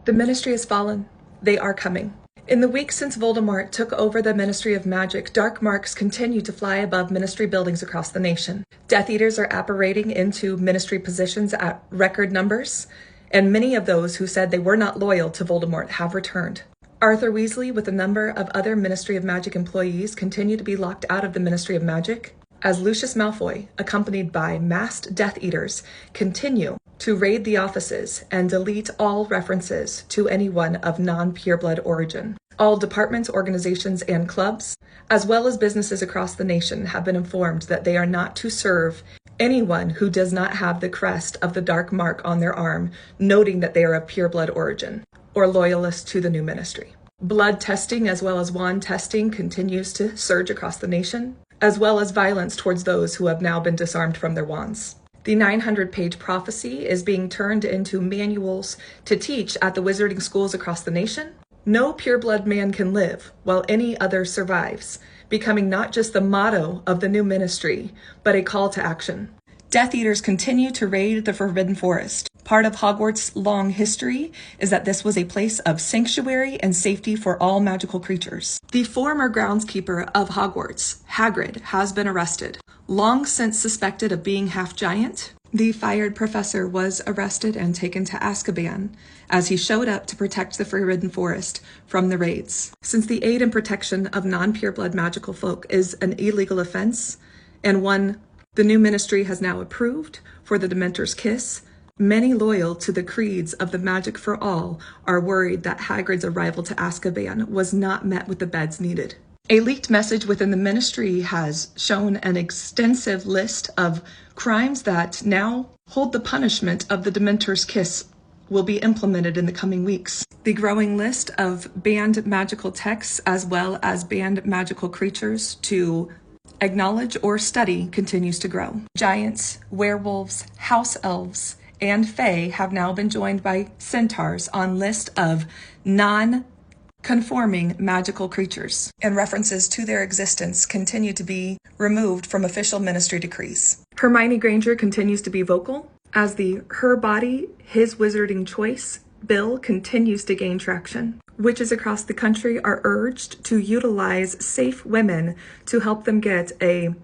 The Ministry has fallen. They are coming. In the weeks since Voldemort took over the Ministry of Magic, dark marks continue to fly above Ministry buildings across the nation. Death Eaters are apparating into Ministry positions at record numbers, and many of those who said they were not loyal to Voldemort have returned. Arthur Weasley, with a number of other Ministry of Magic employees, continue to be locked out of the Ministry of Magic, as Lucius Malfoy, accompanied by masked Death Eaters, continue to raid the offices and delete all references to anyone of non-pureblood origin. All departments, organizations, and clubs, as well as businesses across the nation, have been informed that they are not to serve anyone who does not have the crest of the dark mark on their arm, noting that they are of pureblood origin or loyalist to the new ministry. Blood testing as well as wand testing continues to surge across the nation, as well as violence towards those who have now been disarmed from their wands. The 900-page prophecy is being turned into manuals to teach at the wizarding schools across the nation. No pureblood man can live while any other survives, becoming not just the motto of the new ministry, but a call to action. Death Eaters continue to raid the Forbidden Forest. Part of Hogwarts' long history is that this was a place of sanctuary and safety for all magical creatures. The former groundskeeper of Hogwarts, Hagrid, has been arrested. Long since suspected of being half-giant, the fired professor was arrested and taken to Azkaban as he showed up to protect the Forbidden Forest from the raids. Since the aid and protection of non-pureblood magical folk is an illegal offense, and one the new ministry has now approved for the Dementor's Kiss, many loyal to the creeds of the Magic for All are worried that Hagrid's arrival to Azkaban was not met with the beds needed. A leaked message within the ministry has shown an extensive list of crimes that now hold the punishment of the Dementor's Kiss will be implemented in the coming weeks. The growing list of banned magical texts as well as banned magical creatures to acknowledge or study continues to grow. Giants, werewolves, house elves, and fae have now been joined by centaurs on list of non-conforming magical creatures, and references to their existence continue to be removed from official ministry decrees. Hermione Granger continues to be vocal as the Her Body, His Wizarding Choice bill continues to gain traction. Witches across the country are urged to utilize safe women to help them get a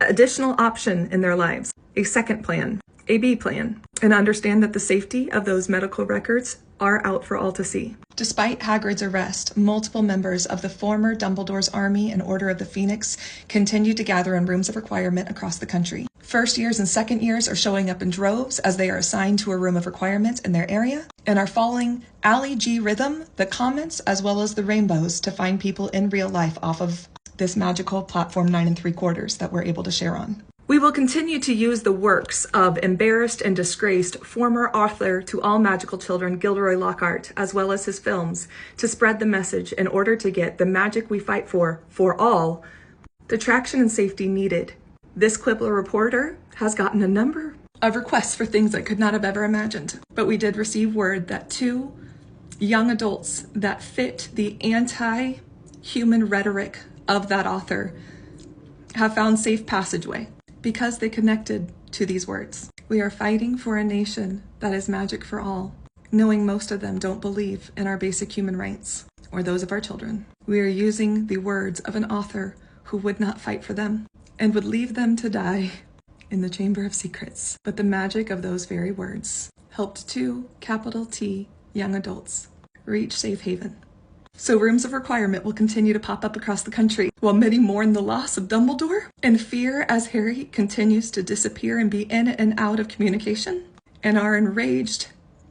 additional option in their lives, a second plan, a B plan, and understand that the safety of those medical records are out for all to see. Despite Hagrid's arrest, multiple members of the former Dumbledore's Army and Order of the Phoenix continue to gather in rooms of requirement across the country. First years and second years are showing up in droves as they are assigned to a room of requirement in their area and are following Ali G Rhythm, the comments, as well as the rainbows to find people in real life off of this magical platform 9 3/4 that we're able to share on. We will continue to use the works of embarrassed and disgraced former author to all magical children Gilderoy Lockhart, as well as his films, to spread the message in order to get the magic we fight for all, the traction and safety needed. This Quibbler reporter has gotten a number of requests for things I could not have ever imagined, but we did receive word that 2 young adults that fit the anti-human rhetoric of that author have found safe passageway, because they connected to these words. We are fighting for a nation that is magic for all, knowing most of them don't believe in our basic human rights or those of our children. We are using the words of an author who would not fight for them and would leave them to die in the Chamber of Secrets. But the magic of those very words helped 2 capital T young adults reach safe haven. So rooms of requirement will continue to pop up across the country while many mourn the loss of Dumbledore and fear as Harry continues to disappear and be in and out of communication and are enraged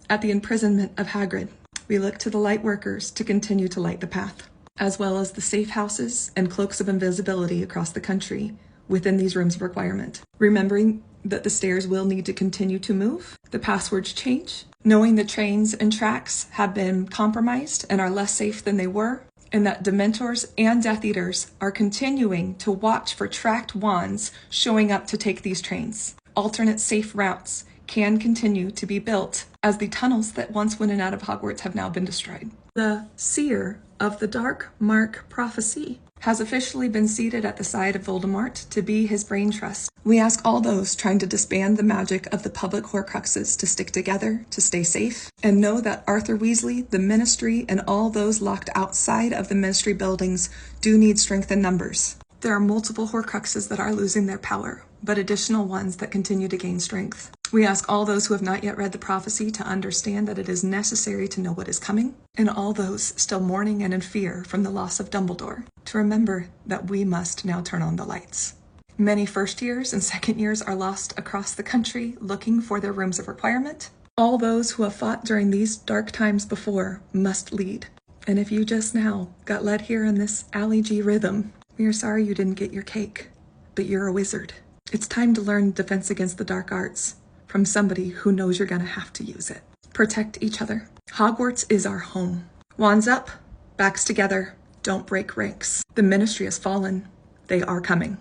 at the imprisonment of Hagrid. We look to the light workers to continue to light the path, as well as the safe houses and cloaks of invisibility across the country within these rooms of requirement. Remembering that the stairs will need to continue to move, the passwords change, knowing the trains and tracks have been compromised and are less safe than they were, and that Dementors and Death Eaters are continuing to watch for tracked wands showing up to take these trains. Alternate safe routes can continue to be built as the tunnels that once went in and out of Hogwarts have now been destroyed. The seer of the Dark Mark prophecy has officially been seated at the side of Voldemort to be his brain trust. We ask all those trying to disband the magic of the public Horcruxes to stick together, to stay safe, and know that Arthur Weasley, the Ministry, and all those locked outside of the Ministry buildings do need strength in numbers. There are multiple Horcruxes that are losing their power, but additional ones that continue to gain strength. We ask all those who have not yet read the prophecy to understand that it is necessary to know what is coming, and all those still mourning and in fear from the loss of Dumbledore to remember that we must now turn on the lights. Many first years and second years are lost across the country looking for their rooms of requirement. All those who have fought during these dark times before must lead. And if you just now got led here in this Alley G rhythm, we are sorry you didn't get your cake, but you're a wizard. It's time to learn defense against the dark arts from somebody who knows you're gonna have to use it. Protect each other. Hogwarts is our home. Wands up, backs together, don't break ranks. The Ministry has fallen. They are coming.